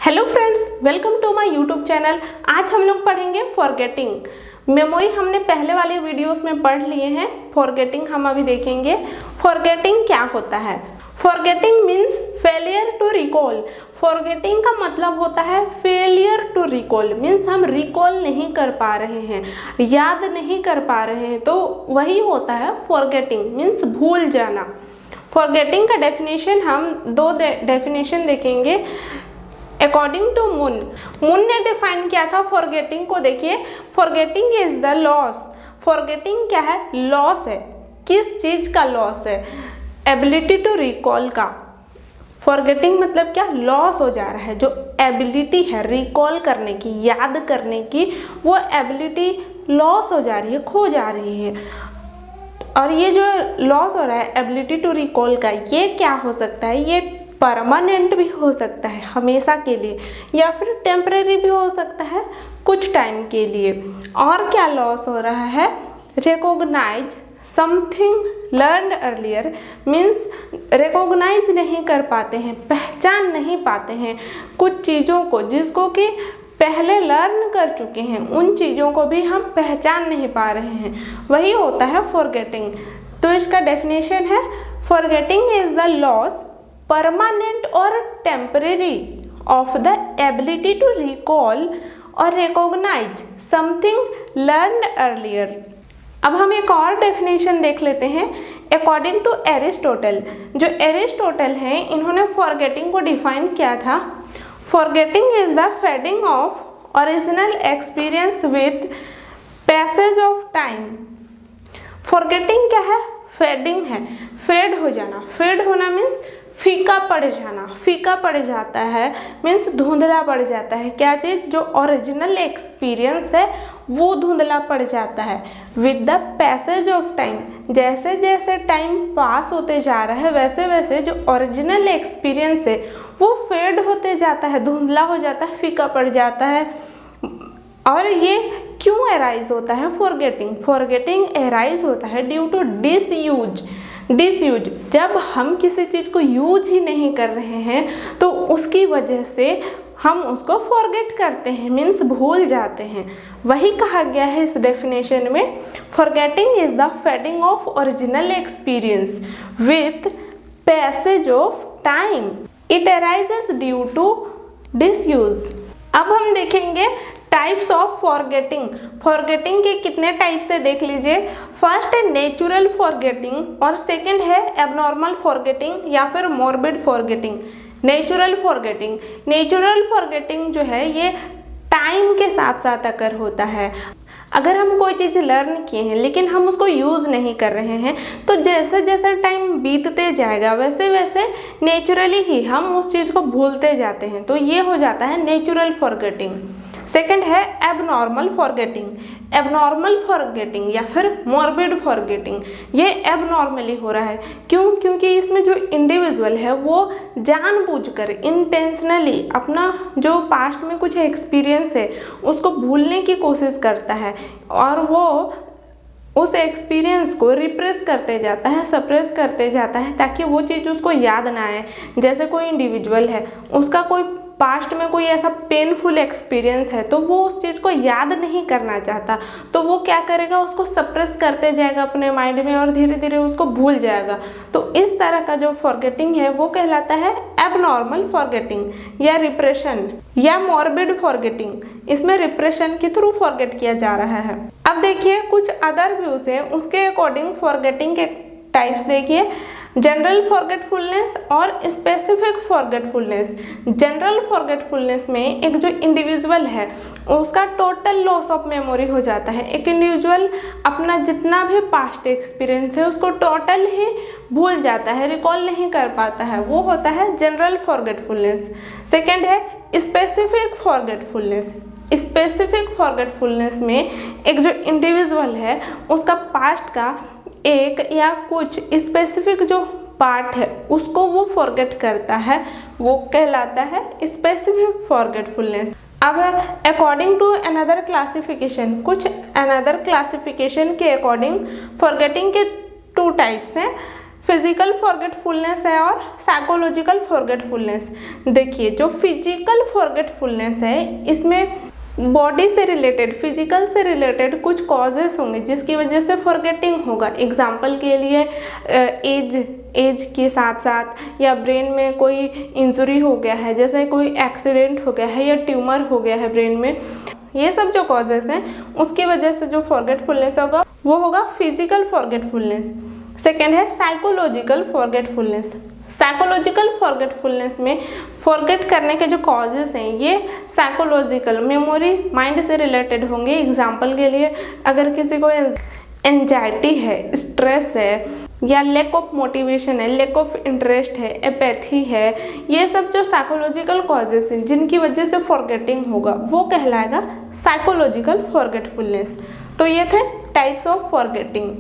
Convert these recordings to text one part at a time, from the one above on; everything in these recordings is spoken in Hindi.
Hello friends, welcome to my YouTube channel. आज हम लोग पढ़ेंगे फॉरगेटिंग। मेमोरी हमने पहले वाले वीडियोस में पढ़ लिए हैं, फॉरगेटिंग हम अभी देखेंगे। फॉरगेटिंग क्या होता है? Forgetting means failure to recall. Forgetting का मतलब होता है फेलियर टू रिकॉल, मीन्स हम रिकॉल नहीं कर पा रहे हैं, याद नहीं कर पा रहे हैं, तो वही होता है फॉरगेटिंग, मीन्स भूल जाना। फॉरगेटिंग का डेफिनेशन हम दो डेफिनेशन देखेंगे। अकॉर्डिंग टू मून ने डिफाइन किया था फॉरगेटिंग को। देखिए, forgetting is the loss. Forgetting क्या है? लॉस है। किस चीज का लॉस है? एबिलिटी टू रिकॉल का। फॉरगेटिंग मतलब क्या? लॉस हो जा रहा है। जो एबिलिटी है रिकॉल करने की, याद करने की, वो एबिलिटी लॉस हो जा रही है, खो जा रही है। और ये जो लॉस हो रहा है एबिलिटी टू रिकॉल का, ये क्या हो सकता है? ये परमानेंट भी हो सकता है, हमेशा के लिए, या फिर टेम्परेरी भी हो सकता है, कुछ टाइम के लिए। और क्या लॉस हो रहा है? Recognise something learn earlier, means recognise नहीं कर पाते हैं, पहचान नहीं पाते हैं कुछ चीज़ों को जिसको कि पहले लर्न कर चुके हैं, उन चीज़ों को भी हम पहचान नहीं पा रहे हैं, वही होता है फॉरगेटिंग। तो इसका डेफिनेशन है forgetting is the loss permanent और temporary of the ability to recall और रिकॉग्नाइज समथिंग लर्न अर्लियर। अब हम एक और डेफिनेशन देख लेते हैं अकॉर्डिंग टू एरिस्टोटल। जो एरिस्टोटल हैं, इन्होंने फॉरगेटिंग को डिफाइन किया था। Forgetting is the fading of original experience with passage of time. Forgetting क्या है? फेडिंग है, फेड हो जाना। फेड होना मीन्स फीका पड़ जाना, फीका पड़ जाता है, मीन्स धुंधला पड़ जाता है। क्या चीज़? जो ओरिजिनल एक्सपीरियंस है वो धुंधला पड़ जाता है। With the passage of time, जैसे जैसे टाइम पास होते जा रहा है वैसे वैसे जो ओरिजिनल एक्सपीरियंस है वो फेड होते जाता है, धुंधला हो जाता है, फीका पड़ जाता है। और ये क्यों एराइज होता है? फॉरगेटिंग एराइज होता है ड्यू टू डिसयूज। जब हम किसी चीज़ को यूज ही नहीं कर रहे हैं तो उसकी वजह से हम उसको फॉरगेट करते हैं, मीन्स भूल जाते हैं। वही कहा गया है इस डेफिनेशन में, forgetting is the fading of original experience with passage of time. It arises due to disuse. अब हम देखेंगे टाइप्स ऑफ फॉरगेटिंग। फॉरगेटिंग के कितने टाइप्स है देख लीजिए। फर्स्ट है नेचुरल फॉरगेटिंग और सेकंड है एबनॉर्मल फॉरगेटिंग या फिर मॉर्बिड फॉरगेटिंग। नेचुरल फॉरगेटिंग जो है ये टाइम के साथ साथ अगर होता है, अगर हम कोई चीज़ लर्न किए हैं लेकिन हम उसको यूज़ नहीं कर रहे हैं तो जैसे जैसे टाइम बीतते जाएगा वैसे वैसे नेचुरली ही हम उस चीज़ को भूलते जाते हैं, तो ये हो जाता है नेचुरल फॉरगेटिंग। सेकंड है एबनॉर्मल फॉरगेटिंग या फिर मॉर्बिड फॉरगेटिंग। ये एबनॉर्मली हो रहा है। क्यों? क्योंकि इसमें जो इंडिविजुअल है वो जानबूझकर इंटेंशनली अपना जो पास्ट में कुछ एक्सपीरियंस है उसको भूलने की कोशिश करता है और वो उस एक्सपीरियंस को रिप्रेस करते जाता है, सप्रेस करते जाता है ताकि वो चीज़ उसको याद ना आए। जैसे कोई इंडिविजुअल है, उसका कोई पास्ट में कोई ऐसा पेनफुल एक्सपीरियंस है तो वो उस चीज़ को याद नहीं करना चाहता, तो वो क्या करेगा? उसको सप्रेस करते जाएगा अपने माइंड में और धीरे धीरे उसको भूल जाएगा। तो इस तरह का जो फॉरगेटिंग है वो कहलाता है एबनॉर्मल फॉरगेटिंग या रिप्रेशन या मॉर्बिड फॉरगेटिंग। इसमें रिप्रेशन के थ्रू फॉरगेट किया जा रहा है। अब देखिए कुछ अदर व्यूज हैं, उसके अकॉर्डिंग फॉरगेटिंग के टाइप्स देखिए। जनरल फॉरगेटफुलनेस और स्पेसिफिक फॉरगेटफुलनेस। जनरल फॉरगेटफुलनेस में एक जो इंडिविजुअल है उसका टोटल लॉस ऑफ मेमोरी हो जाता है। एक इंडिविजुअल अपना जितना भी पास्ट एक्सपीरियंस है उसको टोटल ही भूल जाता है, रिकॉल नहीं कर पाता है, वो होता है जनरल फॉरगेटफुलनेस। सेकेंड है स्पेसिफिक फॉरगेटफुलनेस। स्पेसिफिक फॉरगेटफुलनेस में एक जो इंडिविजुअल है उसका पास्ट का एक या कुछ स्पेसिफिक जो पार्ट है उसको वो फॉरगेट करता है, वो कहलाता है स्पेसिफिक फॉरगेटफुलनेस। अब अकॉर्डिंग टू अनदर क्लासिफिकेशन, कुछ अनदर क्लासिफिकेशन के अकॉर्डिंग फॉरगेटिंग के टू टाइप्स हैं। फिजिकल फॉरगेटफुलनेस है और साइकोलॉजिकल फॉरगेटफुलनेस। देखिए जो फिजिकल फॉरगेटफुलनेस है इसमें बॉडी से रिलेटेड, फिजिकल से रिलेटेड कुछ कॉजेस होंगे जिसकी वजह से फॉरगेटिंग होगा। एग्जाम्पल के लिए एज के साथ साथ या ब्रेन में कोई इंजरी हो गया है, जैसे कोई एक्सीडेंट हो गया है या ट्यूमर हो गया है ब्रेन में, ये सब जो कॉजेस हैं उसकी वजह से जो फॉरगेटफुलनेस होगा वो होगा फिजिकल फॉरगेटफुलनेस। सेकेंड है साइकोलॉजिकल फॉरगेटफुलनेस। साइकोलॉजिकल फॉरगेटफुलनेस में फॉरगेट करने के जो कॉजेस हैं ये साइकोलॉजिकल, मेमोरी, माइंड से रिलेटेड होंगे। एग्जाम्पल के लिए अगर किसी को एंजाइटी है, स्ट्रेस है या लैक ऑफ मोटिवेशन है, लैक ऑफ इंटरेस्ट है, एपैथी है, ये सब जो साइकोलॉजिकल कॉजेस हैं जिनकी वजह से फॉरगेटिंग होगा वो कहलाएगा साइकोलॉजिकल फॉरगेटफुलनेस। तो ये थे टाइप्स ऑफ फॉरगेटिंग।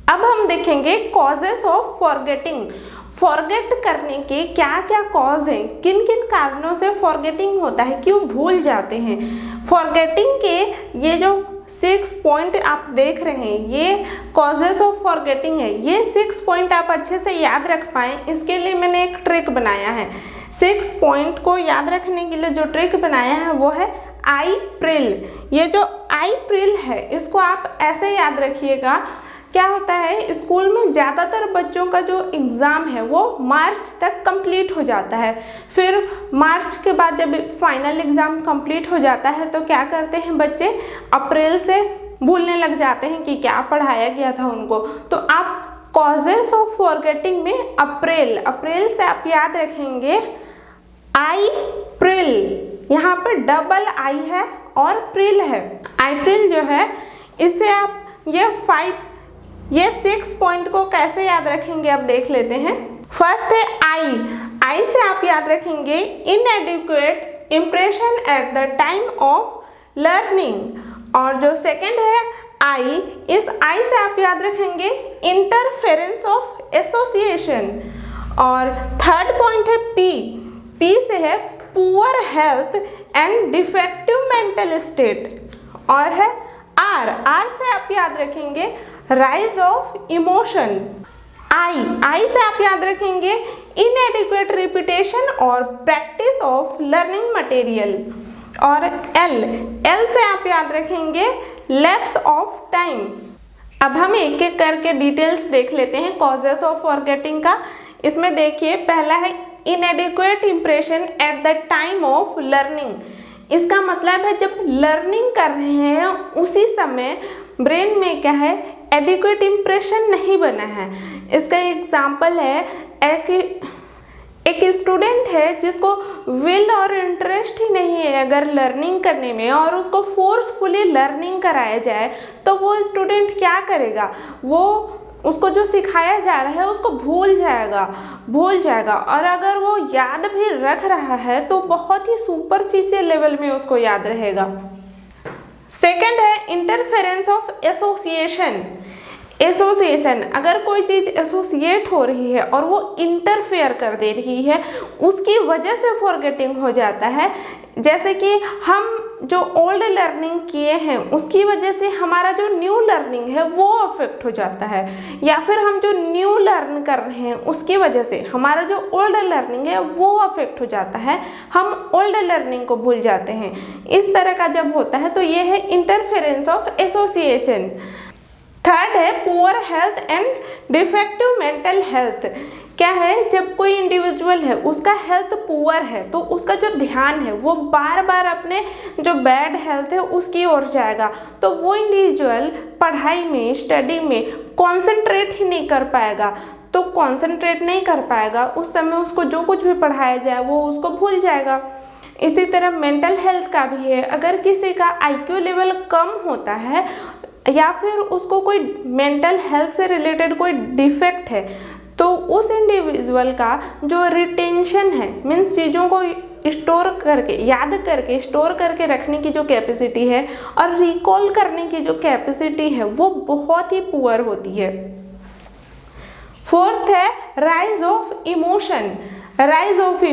अब हम देखेंगे कॉजेस ऑफ फॉरगेटिंग। फॉरगेट करने के क्या क्या कॉज हैं, किन किन कारणों से फॉरगेटिंग होता है, क्यों भूल जाते हैं। फॉरगेटिंग के ये जो 6 पॉइंट आप देख रहे हैं ये कॉजेस ऑफ फॉरगेटिंग है। ये 6 पॉइंट आप अच्छे से याद रख पाएँ इसके लिए मैंने एक ट्रिक बनाया है। 6 पॉइंट को याद रखने के लिए जो ट्रिक बनाया है वो है आई प्रिल। ये जो आई प्रिल है इसको आप ऐसे याद रखिएगा। क्या होता है स्कूल में ज़्यादातर बच्चों का जो एग्ज़ाम है वो मार्च तक कंप्लीट हो जाता है। फिर मार्च के बाद जब फाइनल एग्ज़ाम कंप्लीट हो जाता है तो क्या करते हैं बच्चे, अप्रैल से भूलने लग जाते हैं कि क्या पढ़ाया गया था उनको। तो आप कॉजेस ऑफ फॉरगेटिंग में अप्रैल से आप याद रखेंगे आई प्रिल। यहाँ पर डबल आई है और प्रिल है। आई प्रिल जो है इससे आप ये 6 पॉइंट को कैसे याद रखेंगे अब देख लेते हैं। फर्स्ट है आई से आप याद रखेंगे इनएडिक्वेट impression at the time of learning. और जो सेकंड है आई, इस आई से आप याद रखेंगे इंटरफेरेंस ऑफ एसोसिएशन। और थर्ड पॉइंट है पी से है poor health and defective mental state. और है आर से आप याद रखेंगे राइज ऑफ इमोशन। आई से आप याद रखेंगे इनएडिक्वेट रिपीटेशन और प्रैक्टिस ऑफ लर्निंग मटेरियल। और एल से आप याद रखेंगे लैप्स ऑफ टाइम। अब हम एक एक करके डिटेल्स देख लेते हैं कॉजेस ऑफ फॉरगेटिंग का। इसमें देखिए पहला है इनएडिक्वेट impression at the time of learning. इसका मतलब है जब लर्निंग कर रहे हैं उसी समय ब्रेन में क्या है, एडिक्वेट इम्प्रेशन नहीं बना है। इसका एग्जाम्पल है एक स्टूडेंट है जिसको विल और इंटरेस्ट ही नहीं है अगर लर्निंग करने में और उसको फोर्सफुली लर्निंग कराया जाए तो वो स्टूडेंट क्या करेगा, वो उसको जो सिखाया जा रहा है उसको भूल जाएगा। और अगर वो याद भी रख रहा है तो बहुत ही सुपरफिशियल लेवल में उसको याद रहेगा। सेकंड है इंटरफेरेंस ऑफ एसोसिएशन। अगर कोई चीज़ एसोसिएट हो रही है और वो इंटरफेयर कर दे रही है उसकी वजह से फॉरगेटिंग हो जाता है। जैसे कि हम जो ओल्ड लर्निंग किए हैं उसकी वजह से हमारा जो न्यू लर्निंग है वो अफेक्ट हो जाता है, या फिर हम जो न्यू लर्न कर रहे हैं उसकी वजह से हमारा जो ओल्ड लर्निंग है वो अफेक्ट हो जाता है, हम ओल्ड लर्निंग को भूल जाते हैं। इस तरह का जब होता है तो ये है इंटरफेरेंस ऑफ एसोसिएशन। थर्ड है poor health and defective mental health. क्या है, जब कोई इंडिविजुअल है उसका हेल्थ पुअर है तो उसका जो ध्यान है वो बार बार अपने जो बैड हेल्थ है उसकी ओर जाएगा, तो वो इंडिविजुअल पढ़ाई में, स्टडी में कॉन्सेंट्रेट ही नहीं कर पाएगा। तो कॉन्सेंट्रेट नहीं कर पाएगा उस समय उसको जो कुछ भी पढ़ाया जाए वो उसको भूल जाएगा। इसी तरह मेंटल हेल्थ का भी है, अगर किसी का IQ लेवल कम होता है या फिर उसको कोई मेंटल हेल्थ से रिलेटेड कोई डिफेक्ट है तो उस इंडिविजुअल का जो रिटेंशन है, मीन्स चीज़ों को स्टोर करके, याद करके, स्टोर करके रखने की जो कैपेसिटी है और रिकॉल करने की जो कैपेसिटी है वो बहुत ही पुअर होती है। फोर्थ है rise of emotion. Rise of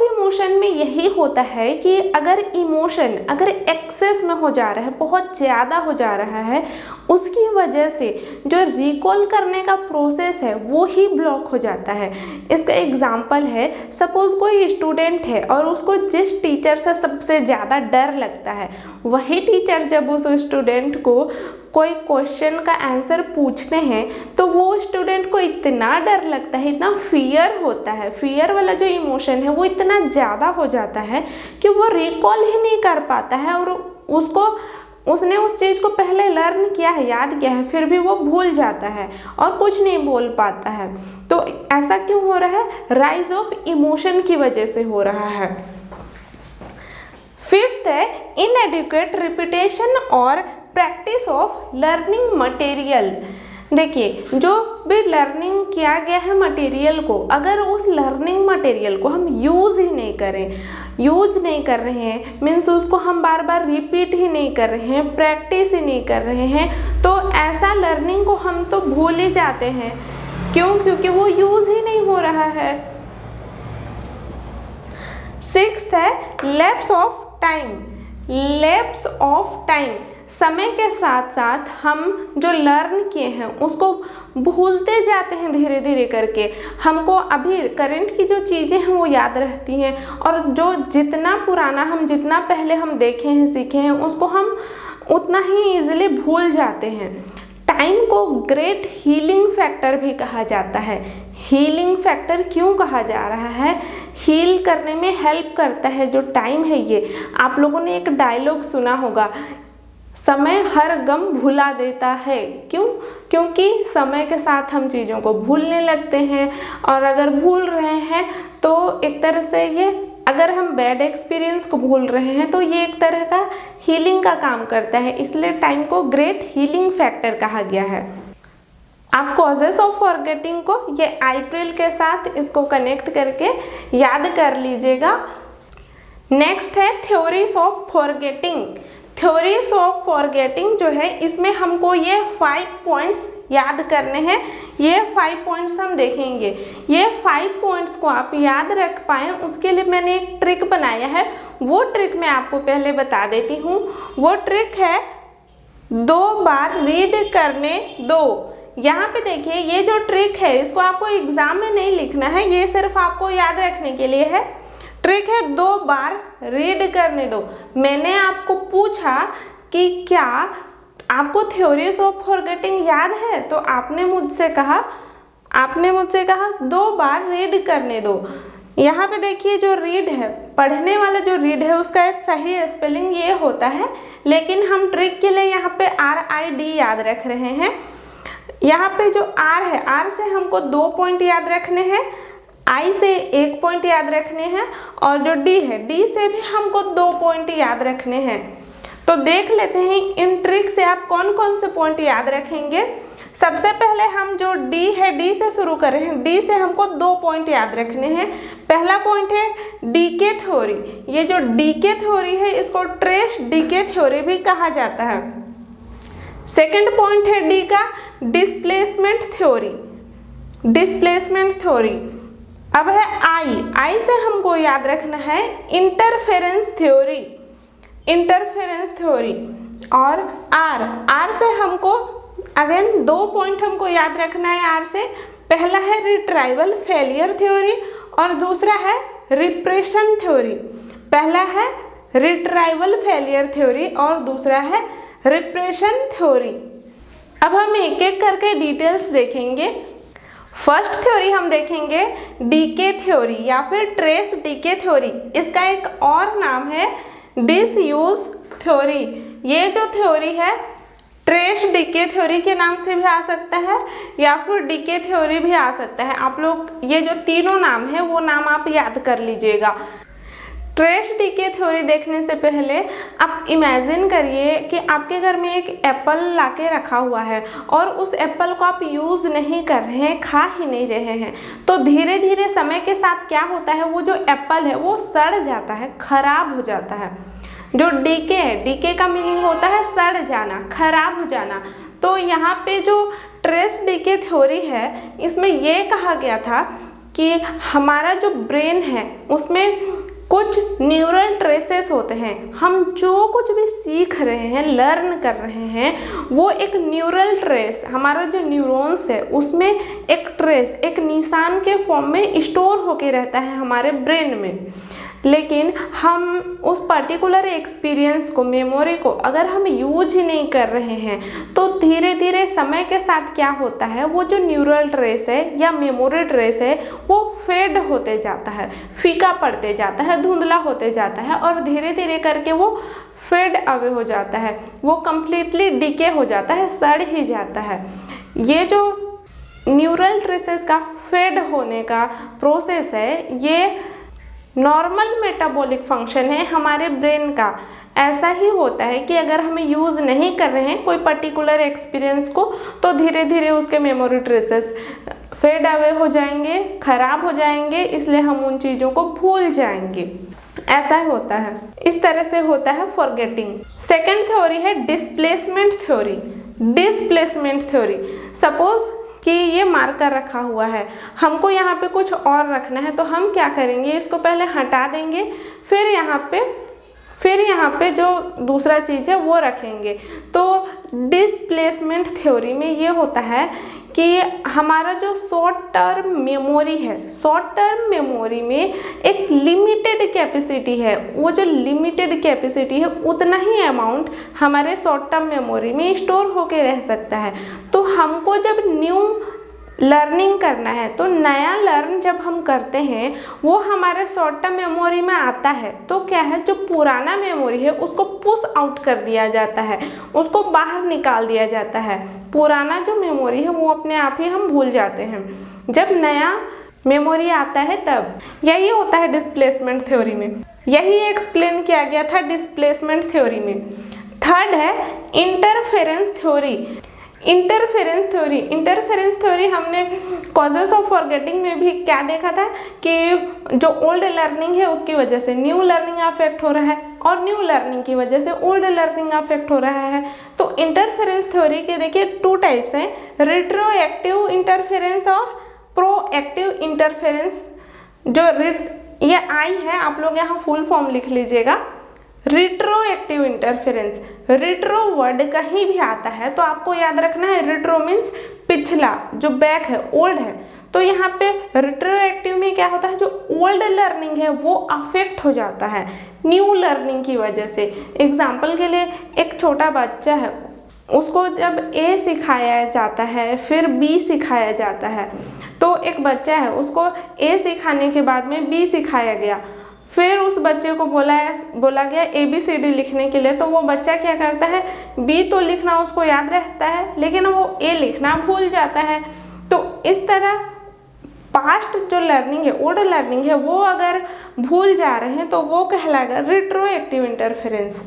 emotion में यही ये होता है कि अगर इमोशन अगर एक्सेस में हो जा रहा है, बहुत ज़्यादा हो जा रहा है, उसकी वजह से जो रिकॉल करने का प्रोसेस है वो ही ब्लॉक हो जाता है। इसका एग्जाम्पल है, सपोज कोई स्टूडेंट है और उसको जिस टीचर से सबसे ज़्यादा डर लगता है, वही टीचर जब उस स्टूडेंट को कोई क्वेश्चन का आंसर पूछते हैं तो वो स्टूडेंट को इतना डर लगता है, इतना फियर होता है, फियर वाला जो इमोशन है वो इतना ज़्यादा हो जाता है कि वो रिकॉल ही नहीं कर पाता है और उसने उस चीज़ को पहले लर्न किया है, याद किया है, फिर भी वो भूल जाता है और कुछ नहीं बोल पाता है। तो ऐसा क्यों हो रहा है? राइज ऑफ इमोशन की वजह से हो रहा है। फिफ्थ है इनएडिक्वेट रिपीटेशन और प्रैक्टिस ऑफ लर्निंग मटेरियल। देखिए, जो भी लर्निंग किया गया है मटेरियल को, अगर उस लर्निंग मटेरियल को हम यूज़ ही नहीं करें, यूज नहीं कर रहे हैं, मीन्स उसको हम बार बार रिपीट ही नहीं कर रहे हैं, प्रैक्टिस ही नहीं कर रहे हैं, तो ऐसा लर्निंग को हम तो भूल ही जाते हैं। क्यों? क्योंकि वो यूज़ ही नहीं हो रहा है। सिक्स्थ है lapse of time. Lapse of time, समय के साथ साथ हम जो लर्न किए हैं उसको भूलते जाते हैं धीरे धीरे करके। हमको अभी करंट की जो चीज़ें हैं वो याद रहती हैं और जो जितना पुराना हम जितना पहले हम देखे हैं सीखे हैं उसको हम उतना ही इजीली भूल जाते हैं। टाइम को ग्रेट हीलिंग फैक्टर भी कहा जाता है। हीलिंग फैक्टर क्यों कहा जा रहा है? हील करने में हेल्प करता है जो टाइम है ये। आप लोगों ने एक डायलॉग सुना होगा, समय हर गम भुला देता है। क्यों? क्योंकि समय के साथ हम चीज़ों को भूलने लगते हैं और अगर भूल रहे हैं तो एक तरह से ये, अगर हम बैड एक्सपीरियंस को भूल रहे हैं तो ये एक तरह का हीलिंग का काम करता है, इसलिए टाइम को ग्रेट हीलिंग फैक्टर कहा गया है। आप कॉजेस ऑफ फॉरगेटिंग को ये अप्रैल के साथ इसको कनेक्ट करके याद कर लीजिएगा। नेक्स्ट है theories of forgetting. Theories of forgetting जो है इसमें हमको ये 5 पॉइंट्स याद करने हैं। ये 5 पॉइंट्स हम देखेंगे। ये 5 पॉइंट्स को आप याद रख पाएँ उसके लिए मैंने एक ट्रिक बनाया है, वो ट्रिक मैं आपको पहले बता देती हूँ। वो ट्रिक है 2 बार रीड करने दो। यहाँ पे देखिए, ये जो ट्रिक है इसको आपको एग्जाम में नहीं लिखना है, ये सिर्फ आपको याद रखने के लिए है। ट्रिक है 2 बार रीड करने दो। मैंने आपको पूछा कि क्या आपको थ्योरीज ऑफ फॉरगेटिंग याद है, तो आपने मुझसे कहा 2 बार रीड करने दो। यहाँ पे देखिए जो रीड है, पढ़ने वाला जो रीड है उसका सही स्पेलिंग ये होता है, लेकिन हम ट्रिक के लिए यहाँ पे RID याद रख रहे हैं। यहाँ पे जो R है, R से हमको 2 पॉइंट याद रखने हैं, I से 1 पॉइंट याद रखने हैं और जो D है, D से भी हमको 2 पॉइंट याद रखने हैं। तो देख लेते हैं इन ट्रिक से आप कौन कौन से पॉइंट याद रखेंगे। सबसे पहले हम जो D है, D से शुरू कर रहे हैं। D से हमको 2 पॉइंट याद रखने हैं। पहला पॉइंट है डीके थ्योरी। ये जो डीके थ्योरी है इसको ट्रेस डीके थ्योरी भी कहा जाता है। सेकंड पॉइंट है D का डिस्प्लेसमेंट थ्योरी। Displacement theory. अब है I से हमको याद रखना है इंटरफेरेंस थ्योरी। Interference theory. और R से हमको अगेन 2 पॉइंट हमको याद रखना है। R से पहला है रिट्राइवल फेलियर थ्योरी और दूसरा है रिप्रेशन थ्योरी। पहला है रिट्राइवल फेलियर थ्योरी और दूसरा है रिप्रेशन थ्योरी। अब हम एक एक करके डिटेल्स देखेंगे। फर्स्ट थ्योरी हम देखेंगे डीके थ्योरी या फिर ट्रेस डीके थ्योरी। इसका एक और नाम है डिसयूज थ्योरी। ये जो थ्योरी है ट्रेस डीके थ्योरी के नाम से भी आ सकता है या फिर डीके थ्योरी भी आ सकता है। आप लोग ये जो तीनों नाम है वो नाम आप याद कर लीजिएगा। ट्रेस डीके थ्योरी देखने से पहले आप इमेजिन करिए कि आपके घर में एक एप्पल लाके रखा हुआ है और उस एप्पल को आप यूज़ नहीं कर रहे हैं, खा ही नहीं रहे हैं, तो धीरे धीरे समय के साथ क्या होता है, वो जो एप्पल है वो सड़ जाता है, खराब हो जाता है। जो डीके है, डीके का मीनिंग होता है सड़ जाना, खराब हो जाना। तो यहाँ पे जो ट्रेस डीके थ्योरी है इसमें ये कहा गया था कि हमारा जो ब्रेन है उसमें कुछ न्यूरल ट्रेसेस होते हैं। हम जो कुछ भी सीख रहे हैं, लर्न कर रहे हैं, वो एक न्यूरल ट्रेस, हमारा जो न्यूरॉन्स है उसमें एक ट्रेस, एक निशान के फॉर्म में स्टोर होके रहता है हमारे ब्रेन में। लेकिन हम उस पर्टिकुलर एक्सपीरियंस को, मेमोरी को अगर हम यूज ही नहीं कर रहे हैं तो धीरे धीरे समय के साथ क्या होता है, वो जो न्यूरल ट्रेस है या मेमोरी ट्रेस है वो फेड होते जाता है, फीका पड़ते जाता है, धुंधला होते जाता है और धीरे धीरे करके वो फेड अवे हो जाता है, वो कम्प्लीटली डिके हो जाता है, सड़ ही जाता है। ये जो न्यूरल ट्रेसेस का फेड होने का प्रोसेस है, ये नॉर्मल मेटाबॉलिक फंक्शन है हमारे ब्रेन का। ऐसा ही होता है कि अगर हम यूज़ नहीं कर रहे हैं कोई पर्टिकुलर एक्सपीरियंस को तो धीरे धीरे उसके मेमोरी ट्रेसेस फेड अवे हो जाएंगे, खराब हो जाएंगे, इसलिए हम उन चीज़ों को भूल जाएंगे। ऐसा ही होता है, इस तरह से होता है फॉरगेटिंग। सेकेंड थ्योरी है displacement theory. Displacement theory, suppose कि ये मार्कर रखा हुआ है, हमको यहाँ पे कुछ और रखना है, तो हम क्या करेंगे, इसको पहले हटा देंगे, फिर यहाँ पे जो दूसरा चीज़ है वो रखेंगे। तो डिस्प्लेसमेंट थ्योरी में ये होता है कि हमारा जो शॉर्ट टर्म मेमोरी है, शॉर्ट टर्म मेमोरी में एक लिमिटेड कैपेसिटी है, वो जो लिमिटेड कैपेसिटी है उतना ही अमाउंट हमारे शॉर्ट टर्म मेमोरी में स्टोर होके रह सकता है। तो हमको जब न्यू लर्निंग करना है, तो नया लर्न जब हम करते हैं वो हमारे शॉर्ट टर्म मेमोरी में आता है, तो क्या है, जो पुराना मेमोरी है उसको पुश आउट कर दिया जाता है, उसको बाहर निकाल दिया जाता है। पुराना जो मेमोरी है वो अपने आप ही हम भूल जाते हैं, जब नया मेमोरी आता है तब। यही होता है डिस्प्लेसमेंट थ्योरी में, यही एक्सप्लेन किया गया था डिस्प्लेसमेंट थ्योरी में। थर्ड है इंटरफेरेंस थ्योरी। इंटरफेरेंस थ्योरी हमने कॉजेस ऑफ फॉरगेटिंग में भी क्या देखा था कि जो ओल्ड लर्निंग है उसकी वजह से न्यू लर्निंग अफेक्ट हो रहा है और न्यू लर्निंग की वजह से ओल्ड लर्निंग अफेक्ट हो रहा है। तो इंटरफेरेंस थ्योरी के देखिए 2 टाइप्स हैं, रिट्रोएक्टिव इंटरफेरेंस और प्रोएक्टिव इंटरफेरेंस। जो ये आई है, आप लोग यहाँ फुल फॉर्म लिख लीजिएगा, रिट्रोएक्टिव इंटरफेरेंस। रिट्रो वर्ड कहीं भी आता है तो आपको याद रखना है, रिट्रो मीन्स पिछला, जो बैक है, ओल्ड है। तो यहाँ पे रिट्रोएक्टिव में क्या होता है, जो ओल्ड लर्निंग है वो अफेक्ट हो जाता है न्यू लर्निंग की वजह से। एग्जाम्पल के लिए एक छोटा बच्चा है, उसको जब ए सिखाया जाता है फिर बी सिखाया जाता है, तो एक बच्चा है उसको ए सिखाने के बाद में बी सिखाया गया, फिर उस बच्चे को बोला गया ABCD लिखने के लिए, तो वो बच्चा क्या करता है, बी तो लिखना उसको याद रहता है लेकिन वो ए लिखना भूल जाता है। तो इस तरह पास्ट जो लर्निंग है, ओल्ड लर्निंग है, वो अगर भूल जा रहे हैं तो वो कहलाएगा रिट्रोएक्टिव इंटरफेरेंस।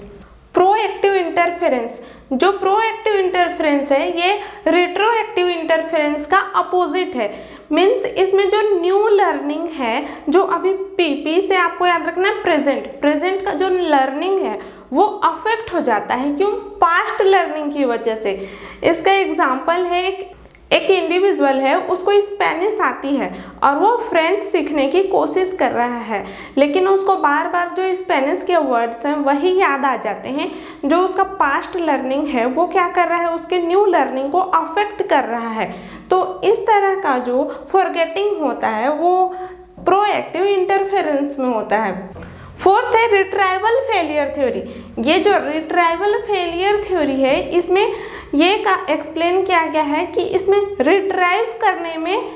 प्रोएक्टिव इंटरफेरेंस, जो प्रोएक्टिव इंटरफेरेंस है ये रिट्रोएक्टिव इंटरफेरेंस का अपोजिट है। मीन्स इसमें जो न्यू लर्निंग है, जो अभी पी से आपको याद रखना है प्रेजेंट का जो लर्निंग है वो अफेक्ट हो जाता है। क्यों? पास्ट लर्निंग की वजह से। इसका एग्जाम्पल है, एक इंडिविजुअल है, उसको स्पेनिश आती है और वो फ्रेंच सीखने की कोशिश कर रहा है, लेकिन उसको बार बार जो स्पेनिश के वर्ड्स हैं वही याद आ जाते हैं। जो उसका पास्ट लर्निंग है वो क्या कर रहा है, उसके न्यू लर्निंग को अफेक्ट कर रहा है। तो इस तरह का जो फॉरगेटिंग होता है वो प्रोएक्टिव इंटरफेरेंस में होता है। फोर्थ है रिट्राइवल फेलियर थ्योरी। ये जो रिट्राइवल फेलियर थ्योरी है, इसमें ये का एक्सप्लेन किया गया है कि इसमें रिट्राइव करने में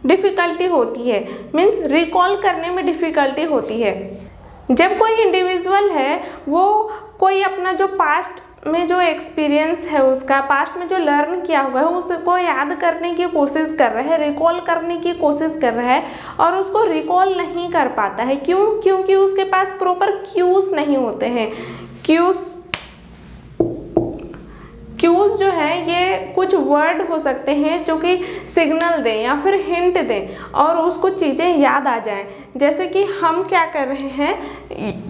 डिफ़िकल्टी होती है, मीन्स रिकॉल करने में डिफ़िकल्टी होती है। जब कोई इंडिविजुअल है वो कोई अपना जो पास्ट में जो एक्सपीरियंस है, उसका पास्ट में जो लर्न किया हुआ है उसको याद करने की कोशिश कर रहा है, रिकॉल करने की कोशिश कर रहा है और उसको रिकॉल नहीं कर पाता है। क्यों? क्योंकि उसके पास प्रॉपर क्यूज नहीं होते हैं। क्यूज जो है ये कुछ वर्ड हो सकते हैं जो कि सिग्नल दें या फिर हिंट दें और उसको चीज़ें याद आ जाएं। जैसे कि हम क्या कर रहे हैं,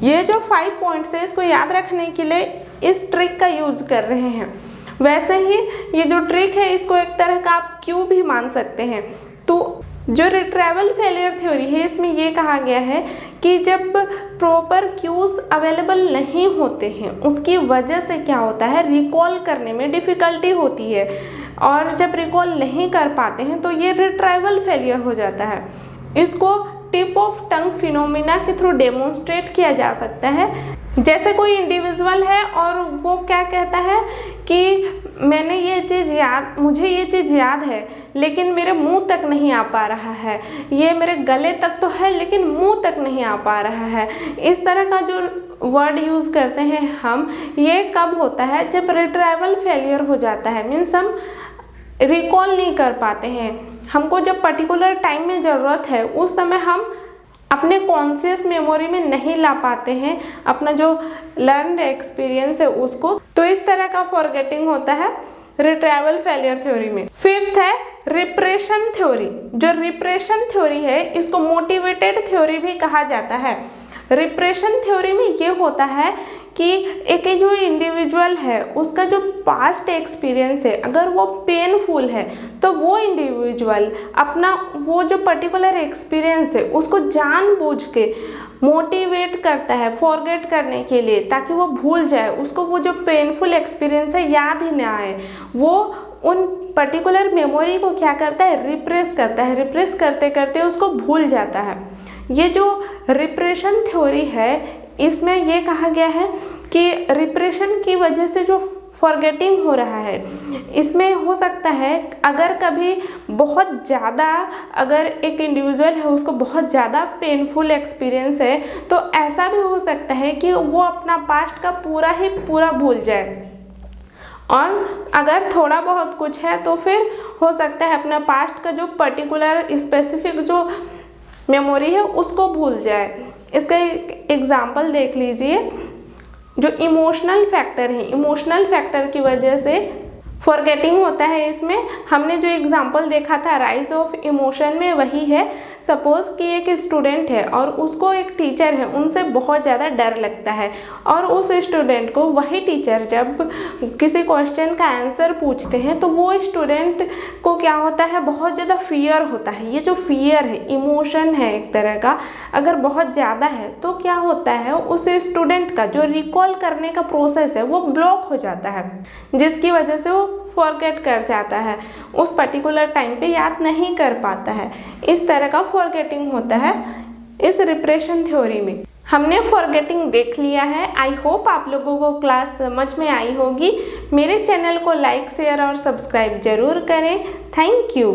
ये जो 5 पॉइंट्स है इसको याद रखने के लिए इस ट्रिक का यूज कर रहे हैं। वैसे ही ये जो ट्रिक है इसको एक तरह का आप क्यू भी मान सकते हैं। तो जो रिट्राइवल फेलियर थ्योरी है इसमें ये कहा गया है कि जब प्रॉपर क्यूज अवेलेबल नहीं होते हैं उसकी वजह से क्या होता है, रिकॉल करने में डिफ़िकल्टी होती है, और जब रिकॉल नहीं कर पाते हैं तो ये रिट्राइवल फेलियर हो जाता है। इसको टिप ऑफ टंग फिनोमिना के थ्रू डेमोन्स्ट्रेट किया जा सकता है। जैसे कोई इंडिविजुअल है और वो क्या कहता है कि मुझे ये चीज़ याद है लेकिन मेरे मुंह तक नहीं आ पा रहा है, ये मेरे गले तक तो है लेकिन मुंह तक नहीं आ पा रहा है। इस तरह का जो वर्ड यूज़ करते हैं हम, ये कब होता है, जब रिट्राइवल फेलियर हो जाता है। मीन्स हम रिकॉल नहीं कर पाते हैं, हमको जब पर्टिकुलर टाइम में ज़रूरत है उस समय हम अपने कॉन्शियस मेमोरी में नहीं ला पाते हैं अपना जो लर्नड एक्सपीरियंस है उसको। तो इस तरह का फॉरगेटिंग होता है रिट्राइवल फेलियर थ्योरी में। फिफ्थ है रिप्रेशन थ्योरी। जो रिप्रेशन थ्योरी है इसको मोटिवेटेड थ्योरी भी कहा जाता है। रिप्रेशन थ्योरी में ये होता है कि एक जो इंडिविजुअल है उसका जो पास्ट एक्सपीरियंस है अगर वो पेनफुल है तो वो इंडिविजुअल अपना वो जो पर्टिकुलर एक्सपीरियंस है उसको जानबूझ के मोटिवेट करता है फॉरगेट करने के लिए, ताकि वो भूल जाए, उसको वो जो पेनफुल एक्सपीरियंस है याद ही ना आए। वो उन पर्टिकुलर मेमोरी को क्या करता है, रिप्रेस करता है, रिप्रेस करते करते उसको भूल जाता है। ये जो रिप्रेशन थ्योरी है इसमें ये कहा गया है कि रिप्रेशन की वजह से जो फॉरगेटिंग हो रहा है इसमें हो सकता है अगर कभी बहुत ज़्यादा, अगर एक इंडिविजुअल है उसको बहुत ज़्यादा पेनफुल एक्सपीरियंस है तो ऐसा भी हो सकता है कि वो अपना पास्ट का पूरा भूल जाए, और अगर थोड़ा बहुत कुछ है तो फिर हो सकता है अपना पास्ट का जो पर्टिकुलर स्पेसिफिक जो मेमोरी है उसको भूल जाए। इसका एग्जाम्पल देख लीजिए, जो इमोशनल फैक्टर है, इमोशनल फैक्टर की वजह से फॉरगेटिंग होता है। इसमें हमने जो एग्जाम्पल देखा था राइज ऑफ इमोशन में वही है। सपोज़ कि एक स्टूडेंट है और उसको एक टीचर है उनसे बहुत ज़्यादा डर लगता है, और उस स्टूडेंट को वही टीचर जब किसी क्वेश्चन का आंसर पूछते हैं तो वो स्टूडेंट को क्या होता है, बहुत ज़्यादा फियर होता है। ये जो फियर है, इमोशन है एक तरह का, अगर बहुत ज़्यादा है तो क्या होता है, उस स्टूडेंट का जो रिकॉल करने का प्रोसेस है वो ब्लॉक हो जाता है, जिसकी वजह से वो फॉरगेट कर जाता है, उस पर्टिकुलर टाइम पे याद नहीं कर पाता है। इस तरह का फॉरगेटिंग होता है इस रिप्रेशन थ्योरी में। हमने फॉरगेटिंग देख लिया है। आई होप आप लोगों को क्लास समझ में आई होगी। मेरे चैनल को लाइक शेयर और सब्सक्राइब जरूर करें। Thank you.